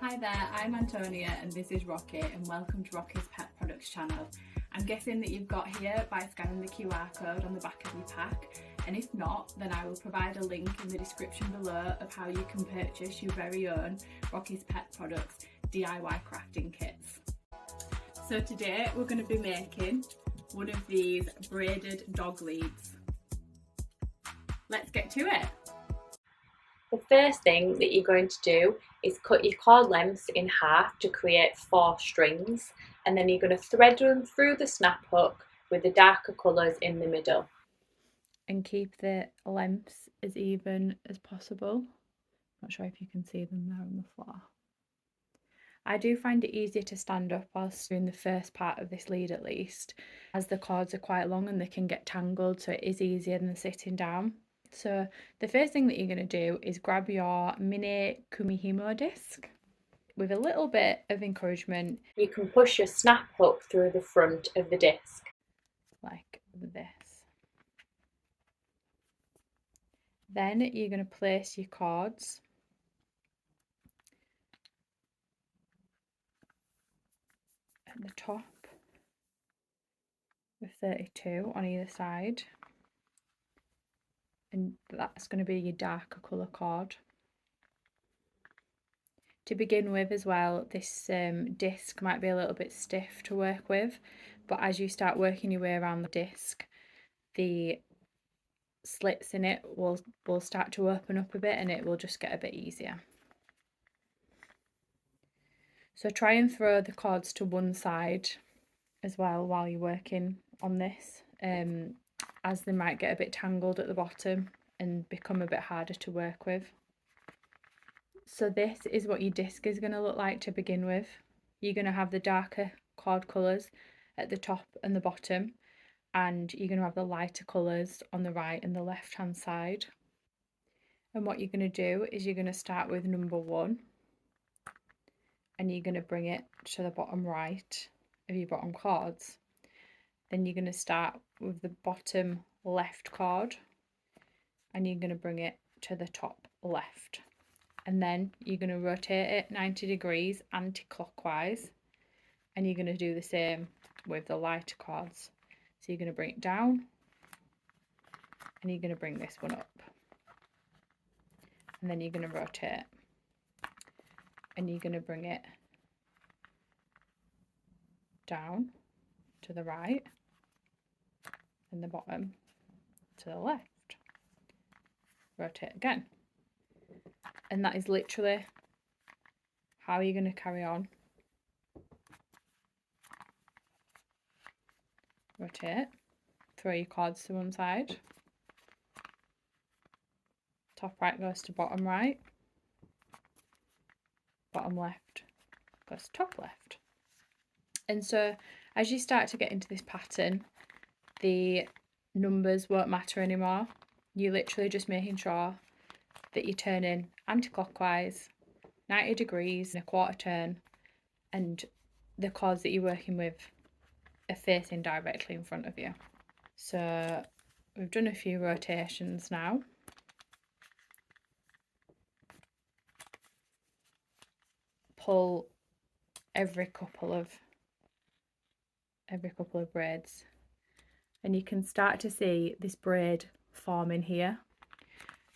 Hi there, I'm Antonia and this is Rocky, and welcome to Rocky's Pet Products channel. I'm guessing that you've got here by scanning the QR code on the back of your pack, and if not, then I will provide a link in the description below of how you can purchase your very own Rocky's Pet Products DIY crafting kits. So today we're going to be making one of these braided dog leads. Let's get to it. The first thing that you're going to do is cut your cord lengths in half to create 4 strings, and then you're going to thread them through the snap hook with the darker colours in the middle. And keep the lengths as even as possible. Not sure if you can see them there on the floor. I do find it easier to stand up whilst doing the first part of this lead, at least, as the cords are quite long and they can get tangled, so it is easier than sitting down. So the first thing that you're going to do is grab your mini Kumihimo disc. With a little bit of encouragement, you can push your snap hook through the front of the disc. Like this. Then you're going to place your cords at the top with 32 on either side, and that's going to be your darker colour cord. To begin with as well, this disc might be a little bit stiff to work with, but as you start working your way around the disc, the slits in it will start to open up a bit and it will just get a bit easier. So try and throw the cords to one side as well while you're working on this, as they might get a bit tangled at the bottom and become a bit harder to work with. So this is what your disc is going to look like to begin with. You're going to have the darker cord colours at the top and the bottom, and you're going to have the lighter colours on the right and the left hand side. And what you're going to do is you're going to start with number 1, and you're going to bring it to the bottom right of your bottom cords. Then you're going to start with the bottom left cord and you're going to bring it to the top left, and then you're going to rotate it 90 degrees anti-clockwise, and you're going to do the same with the lighter cords. So you're going to bring it down and you're going to bring this one up, and then you're going to rotate and you're going to bring it down to the right and the bottom to the left. Rotate again, and that is literally how you're going to carry on. Rotate, throw your cords to one side, top right goes to bottom right, bottom left goes to top left. And so as you start to get into this pattern, the numbers won't matter anymore. You're literally just making sure that you're turning anti-clockwise 90 degrees in a quarter turn, and the cords that you're working with are facing directly in front of you. So we've done a few rotations now. Pull every couple of braids, and you can start to see this braid forming here.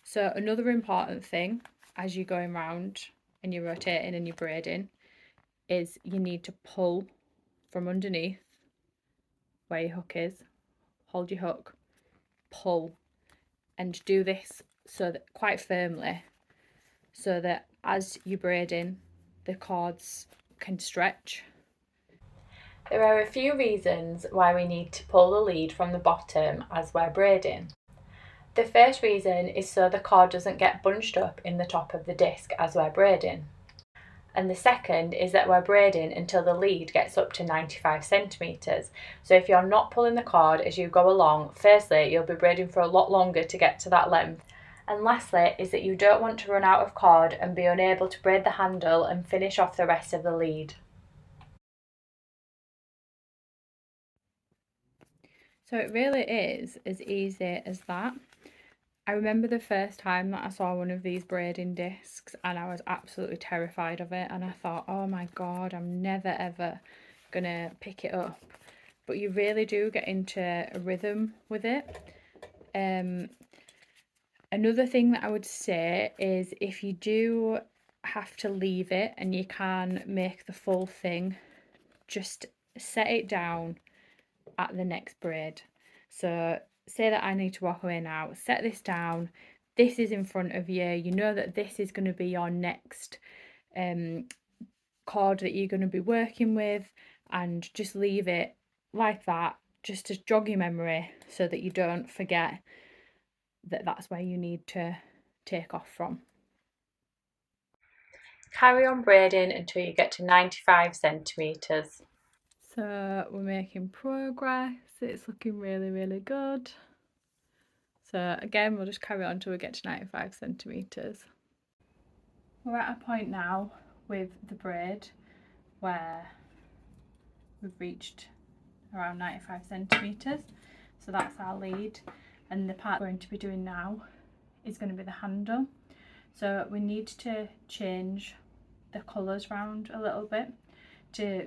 So another important thing as you're going round and you're rotating and you're braiding is you need to pull from underneath where your hook is. Hold your hook, pull, and do this so that quite firmly, so that as you're braiding the cords can stretch. There are a few reasons why we need to pull the lead from the bottom as we're braiding. The first reason is so the cord doesn't get bunched up in the top of the disc as we're braiding. And the second is that we're braiding until the lead gets up to 95 centimetres. So if you're not pulling the cord as you go along, firstly, you'll be braiding for a lot longer to get to that length. And lastly is that you don't want to run out of cord and be unable to braid the handle and finish off the rest of the lead. So it really is as easy as that. I remember the first time that I saw one of these braiding discs and I was absolutely terrified of it, and I thought, oh my god, I'm never ever gonna pick it up. But you really do get into a rhythm with it. Another thing that I would say is if you do have to leave it and you can make the full thing, just set it down at the next braid. So say that I need to walk away now, set this down, this is in front of you, you know that this is going to be your next cord that you're going to be working with, and just leave it like that, just to jog your memory so that you don't forget that that's where you need to take off from. Carry on braiding until you get to 95 centimetres. So we're making progress, it's looking really good. So again, we'll just carry on until we get to 95 centimetres. We're at a point now with the braid where we've reached around 95 centimetres. So that's our lead, and the part we're going to be doing now is going to be the handle. So we need to change the colours round a little bit to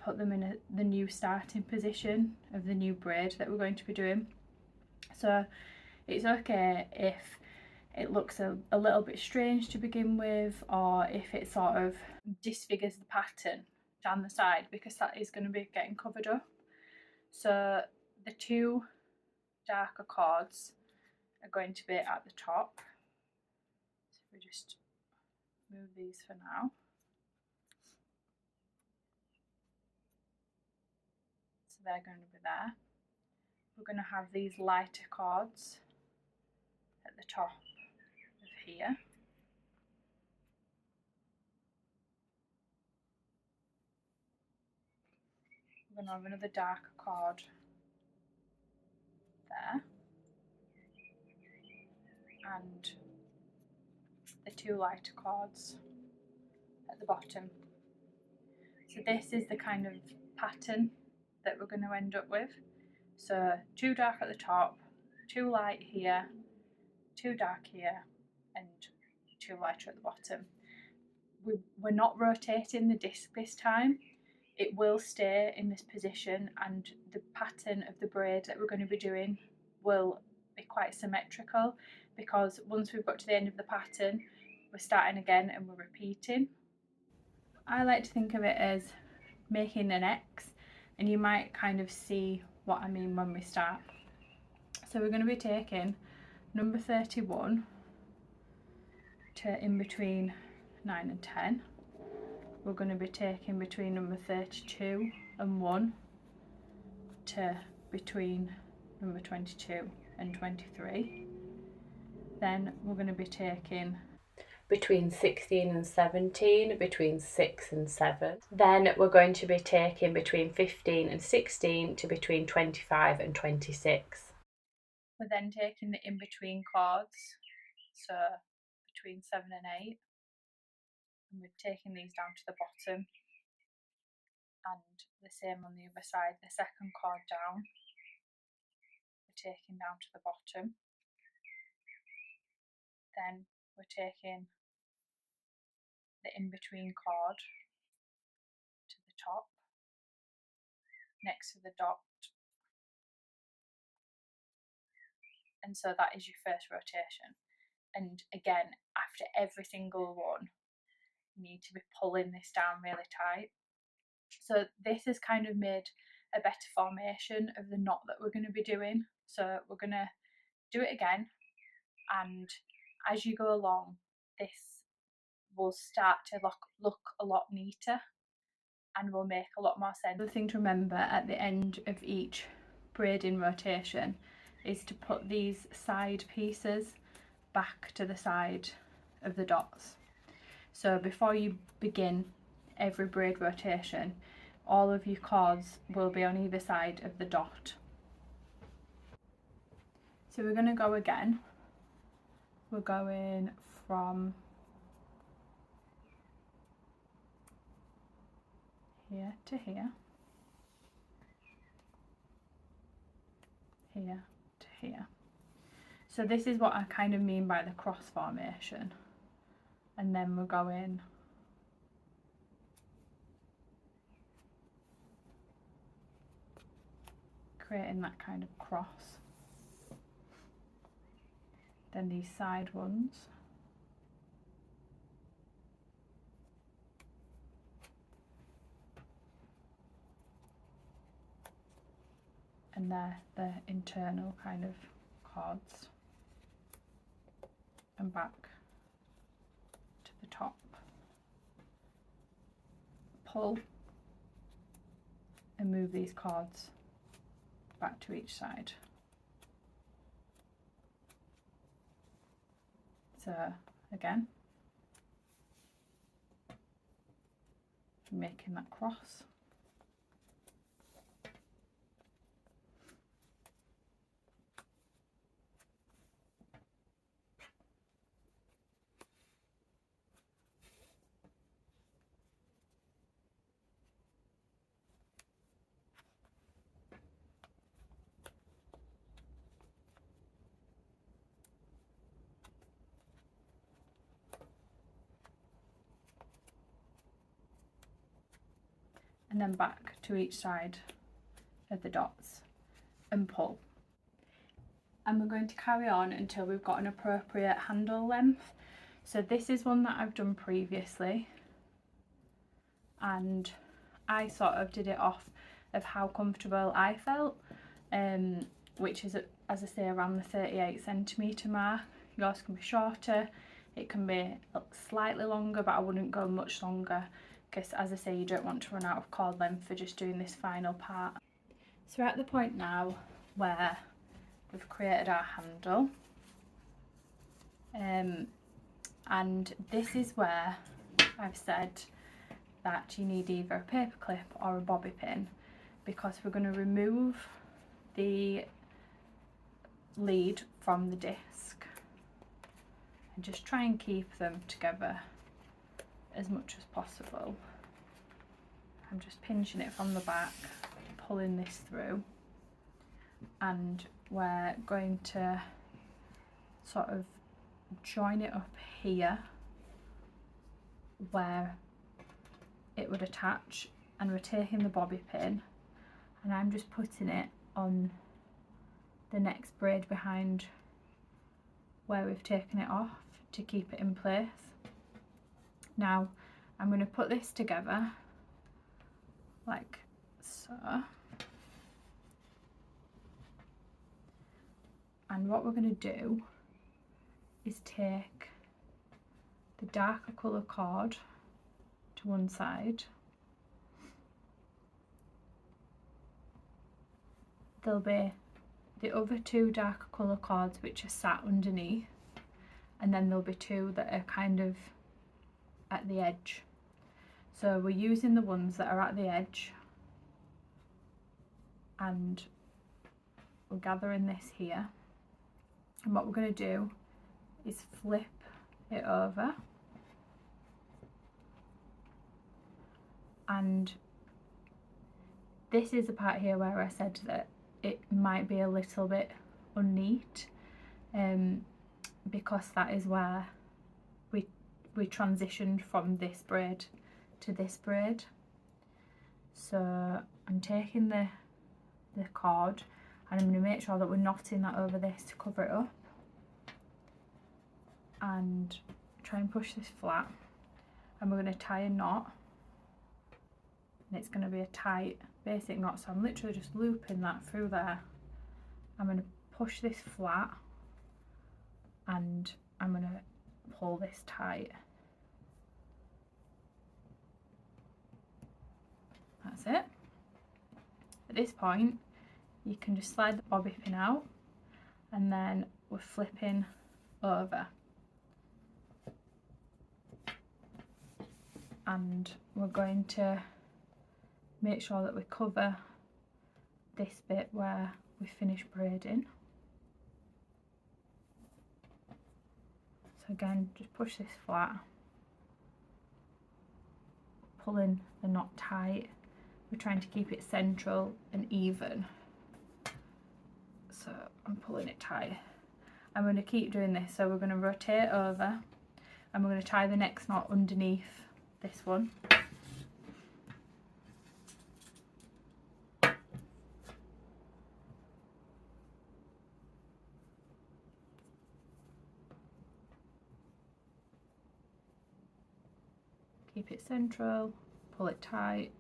put them in the new starting position of the new braid that we're going to be doing. So it's okay if it looks a little bit strange to begin with, or if it sort of disfigures the pattern down the side, because that is going to be getting covered up. So the two darker cords are going to be at the top. So we just move these for now. So they're going to be there. We're going to have these lighter cords at the top of here. We're going to have another darker cord there, and the two lighter cords at the bottom. So this is the kind of pattern that we're going to end up with. So two dark at the top, two light here, two dark here, and two lighter at the bottom. We're not rotating the disc this time. It will stay in this position, and the pattern of the braid that we're going to be doing will be quite symmetrical, because once we've got to the end of the pattern, we're starting again and we're repeating. I like to think of it as making an X, and you might kind of see what I mean when we start. So we're going to be taking number 31 to in between 9 and 10. We're going to be taking between number 32 and 1 to between number 22 and 23. Then we're going to be taking between 16 and 17, between 6 and 7. Then we're going to be taking between 15 and 16 to between 25 and 26. We're then taking the in-between chords, so between 7 and 8. And we're taking these down to the bottom, and the same on the other side, the second chord down, we're taking down to the bottom. Then we're taking the in-between chord to the top, next to the dot, and so that is your first rotation. And again, after every single one, you need to be pulling this down really tight. So this has kind of made a better formation of the knot that we're going to be doing. So we're going to do it again, and as you go along, this will start to look a lot neater and will make a lot more sense. The thing to remember at the end of each braiding rotation is to put these side pieces back to the side of the dots. So before you begin every braid rotation, all of your cords will be on either side of the dot. So we're going to go again. We're going from here to here, here to here. So this is what I kind of mean by the cross formation, and then we're going creating that kind of cross. Then these side ones. And they're the internal kind of cords. And back to the top. Pull and move these cords back to each side. So again, making that cross. And then back to each side of the dots and pull. And we're going to carry on until we've got an appropriate handle length. So this is one that I've done previously, and I sort of did it off of how comfortable I felt, which is, as I say, around the 38cm mark. Yours can be shorter, it can be slightly longer, but I wouldn't go much longer, because as I say, you don't want to run out of cord length for just doing this final part. So we're at the point now where we've created our handle, and this is where I've said that you need either a paper clip or a bobby pin, because we're going to remove the lead from the disc and just try and keep them together as much as possible. I'm just pinching it from the back, pulling this through, and we're going to sort of join it up here where it would attach, and we're taking the bobby pin and I'm just putting it on the next braid behind where we've taken it off to keep it in place. Now I'm going to put this together like so, and what we're going to do is take the darker colour cord to one side. There'll be the other two darker colour cords which are sat underneath, and then there'll be two that are kind of at the edge. So we're using the ones that are at the edge, and we're gathering this here, and what we're going to do is flip it over, and this is the part here where I said that it might be a little bit unneat, because that is where we transitioned from this braid to this braid. So I'm taking the cord and I'm going to make sure that we're knotting that over this to cover it up, and try and push this flat, and we're going to tie a knot, and it's going to be a tight basic knot. So I'm literally just looping that through there. I'm going to push this flat and I'm going to pull this tight. That's it. At this point you can just slide the bobby pin out, and then we're flipping over, and we're going to make sure that we cover this bit where we finish braiding. So again, just push this flat, pulling the knot tight. We're trying to keep it central and even, so I'm pulling it tight. I'm going to keep doing this, so we're going to rotate over and we're going to tie the next knot underneath this one. Keep it central, pull it tight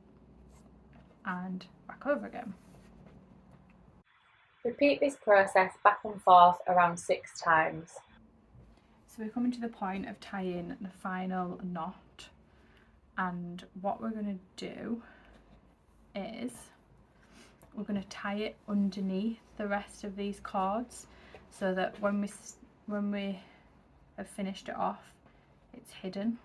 and back over again. Repeat this process back and forth around 6 times. So we're coming to the point of tying the final knot, and what we're going to do is we're going to tie it underneath the rest of these cords so that when we have finished it off, it's hidden.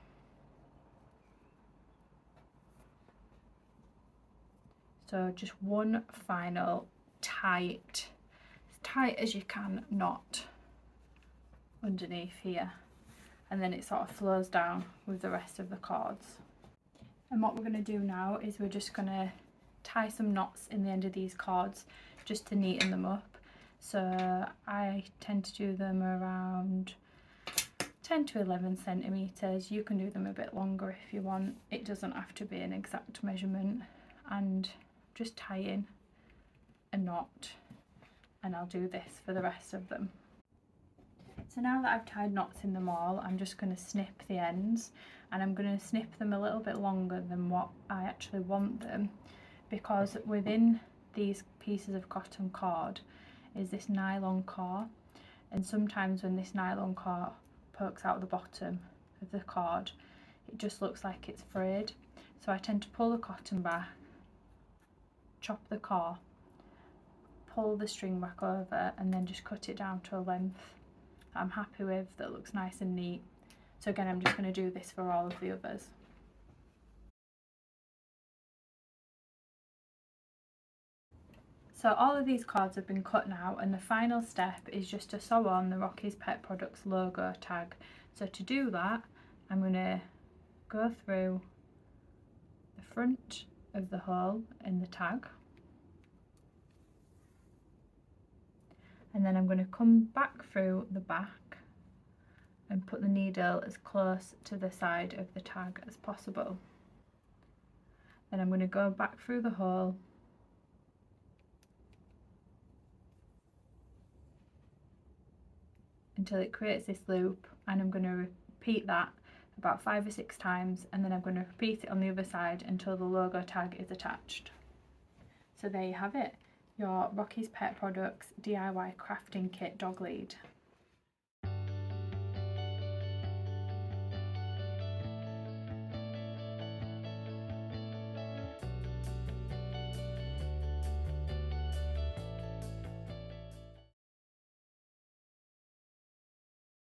So just one final tight, as tight as you can knot underneath here, and then it sort of flows down with the rest of the cords. And what we're going to do now is we're just going to tie some knots in the end of these cords just to neaten them up. So I tend to do them around 10 to 11 centimetres. You can do them a bit longer if you want. It doesn't have to be an exact measurement. And just tie in a knot, and I'll do this for the rest of them. So now that I've tied knots in them all, I'm just going to snip the ends, and I'm going to snip them a little bit longer than what I actually want them, because within these pieces of cotton cord is this nylon core, and sometimes when this nylon core pokes out the bottom of the cord, it just looks like it's frayed. So I tend to pull the cotton back, chop the core, pull the string back over, and then just cut it down to a length that I'm happy with, that looks nice and neat. So again, I'm just going to do this for all of the others. So all of these cords have been cut now, and the final step is just to sew on the Rocky's Pet Products logo tag. So to do that, I'm going to go through the front of the hole in the tag, and then I'm going to come back through the back and put the needle as close to the side of the tag as possible. Then I'm going to go back through the hole until it creates this loop, and I'm going to repeat that about 5 or 6 times, and then I'm going to repeat it on the other side until the logo tag is attached. So there you have it, your Rocky's Pet Products DIY crafting kit dog lead.